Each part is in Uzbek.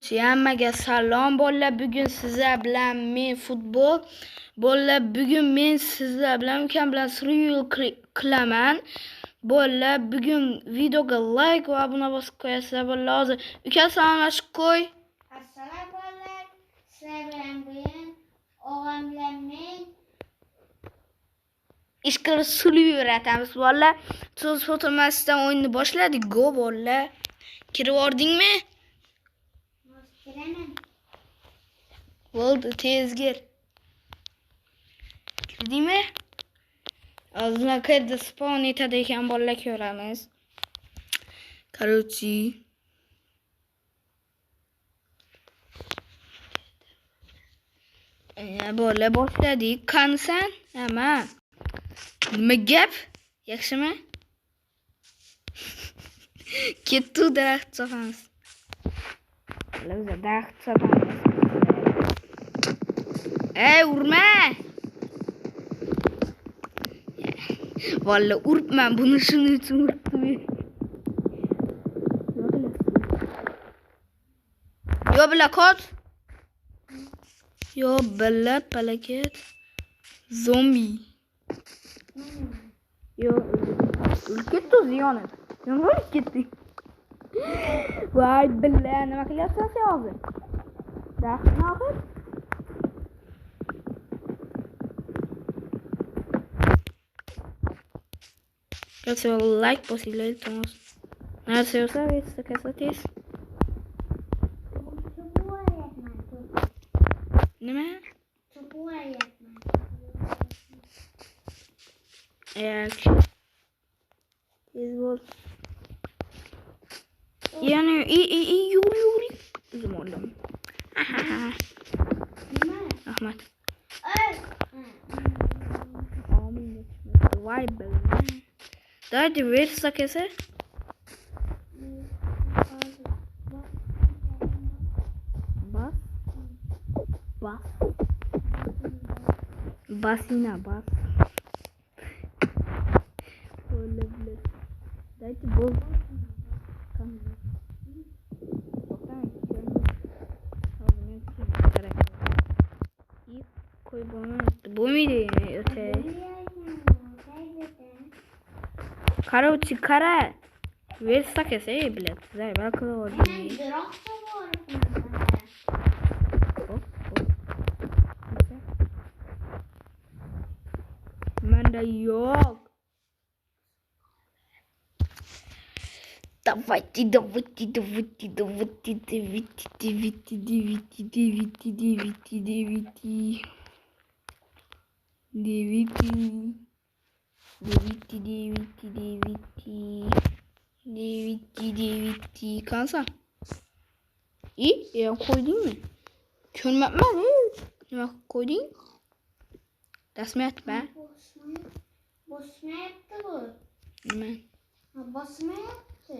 Hammaga salom bolalar. Bugun sizlar bilan men futbol. Bolalar, bugun men sizlar bilan ukam bilan survival qilaman. Bolalar, bugun videoga like va obuna bosib qo'yasizlar bolalar. Hozir ukam salomlashib qo'y. Assalomu bolalar. Sizlar bilan bugun o'g'lim bilan men ish qilib survival yaratamiz bolalar. So'z fotomasdan o'yinni boshladik. Go bolalar. Kirib ordingmi? Bo'ldi, tez gir. Kirdingmi? Hozir qayerda spawn etadi ekan bolalar ko'ramiz. Короче, bolalar boshladik. Qanisan? Nima? Nima gap? Yaxshimi? Ketdi daraxt chopamiz. Biz daraxt chopamiz. Ey, urma! Vallahi uribman, buni shuning uchun uribdim. Yo bila kot. Yo bila palaket. Zombi. Yo, ketdi ziyoni. Nima ketdi? Voy bila, nima qilyapsan sen hozir? Daraxtni olib. Если лайк посылай, то надо все оставить, красотись. Nima? Tez bo'l. Yani yuri. O'zim oldim. Rahmat. Voy bila. Давайте версия कैसे? Bas. Basina bas. Olabilir. Давайте бол. И кой бомби öte. Короче, кара. Версия कैसे, блядь? Зай, бакало. Manda yok. Давайте. Kansa. İyi, ya koydun mu? Körmətmə, ne koydun? Dəsmə etmə. Basma yaptı bu. Ne? Basma yaptı.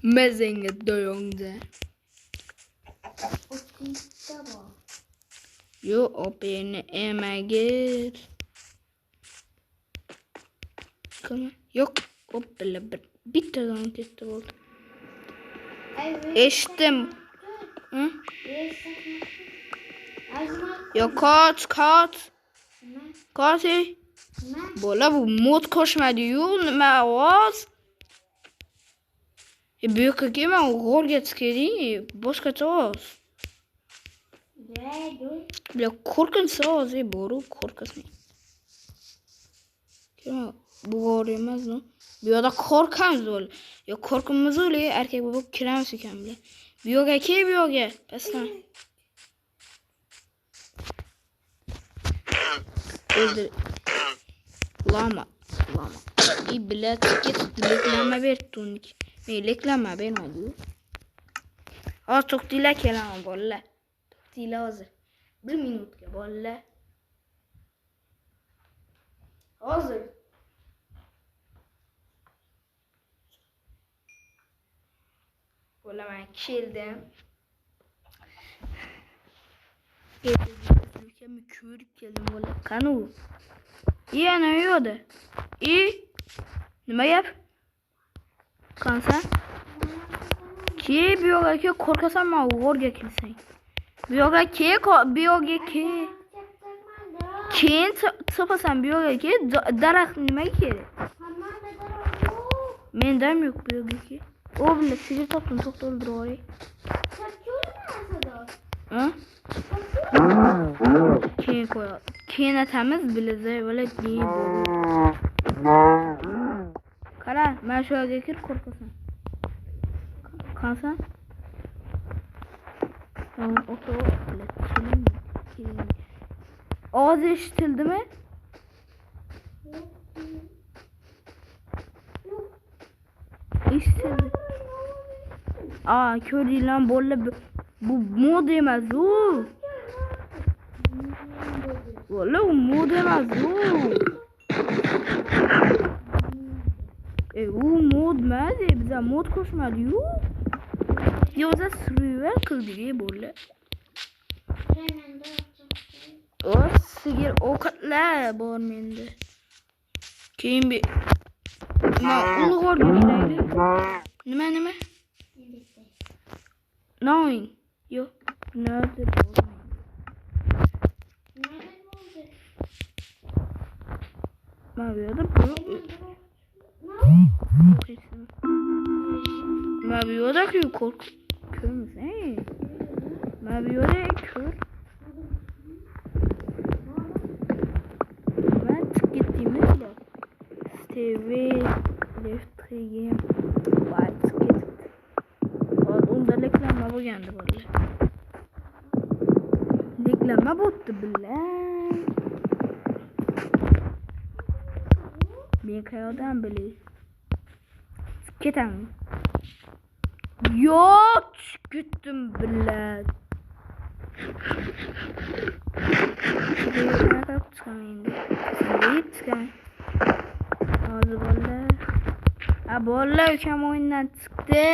Mezenge doyonca. O kitle bu. Yo, o beni emegir. Yok, o bile bir tane gitti oldu. Eştim. Hı? Yo, kaç. Kaçı? Bola bu mod koşmadı yol ne oğuz? Büyük kime o gol geçkedi başka çoğuz. Bile korkun sağız boru korkasın. Kime bu gol yemez no? Bir da korkan zol. Ya korkumuz oluyor erkek bu kirem siken bile. Biyoga ki biyoga. Pesna. Öldür. Lama. İyi bile git reklama ver tunik. Reklama vermedi. Az çok dile kelam bolla. Dile hazır. 1 minut bolla. Hazır. Bolla ben kildim. Mükemmel körük geldim bolla. Kanu. İyi ne yiyordu? İyi. Nima yap? Kansa? Ki bu yoqqa ke qo'rqasan men o'g'irga kelsang. Bu yoqqa ke bu yoqqa ke. Keyin chiqasan bu yoqqa ke daraxt nima kerak? Menda ham yo'q bu yoqqa ke. O bilan sigir topdim, to'xta o'ldirib olay. Ha? Keyin qo'y. Keyin atamiz bilazay bo'lib keyin. Qara, men shu yerga kir qo'rqasan. Qansan? Tamam, o'to keling. Ovoz eshitildimi? Eshitildi. Ko'ringlar bolalar, bu mod emas u. Valla u mod emas u. U mod emas, biza mod qo'shmadi-yu. Yo'za survival qildik bolalar. O sigir ovqatlar bor menda. Keyin bir ulg'orga kiraylik. Nima? Noin. Yo'q. Nada bo'lmaydi. Mana bu yerda mana bu yerda ko'rmiz. Mana bu yerda ko'r. Ben tıkettiğimizle Stevie Left Game var tıket. Onda reklama bu geldi böyle. Reklama bottu bile. Bir kayadan bile. Tıketem. Yok gittim bile. Şuraya kadar çıkamayın. Deyip çıkamayın. Ağzı bolla. Bolla ukam oyundan çıktı.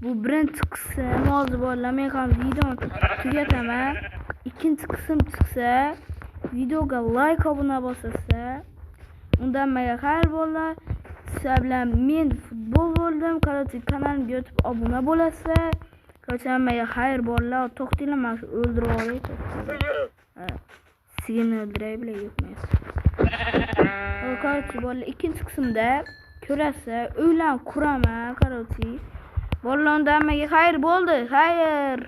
Bu birinchi qism hozir bolalar men ham videoni tugataman. Ikkinchi qism chiqsa, videoga like obuna bosasa, undan menga xayr bolalar. Sizlar bilan men futbol bo'ldim. Kanalimga o'tib obuna bo'lasiz. Qachon menga xayr bolalar, to'xtinglar, men o'ldirib olay. Sigirni o'ldiray bile yo'qmaysiz. Qarchi bolalar ikkinchi qismda ko'rasiz. Uylan quraman, qarchi. Bolalardan menga xayr bo'ldi. Xayr.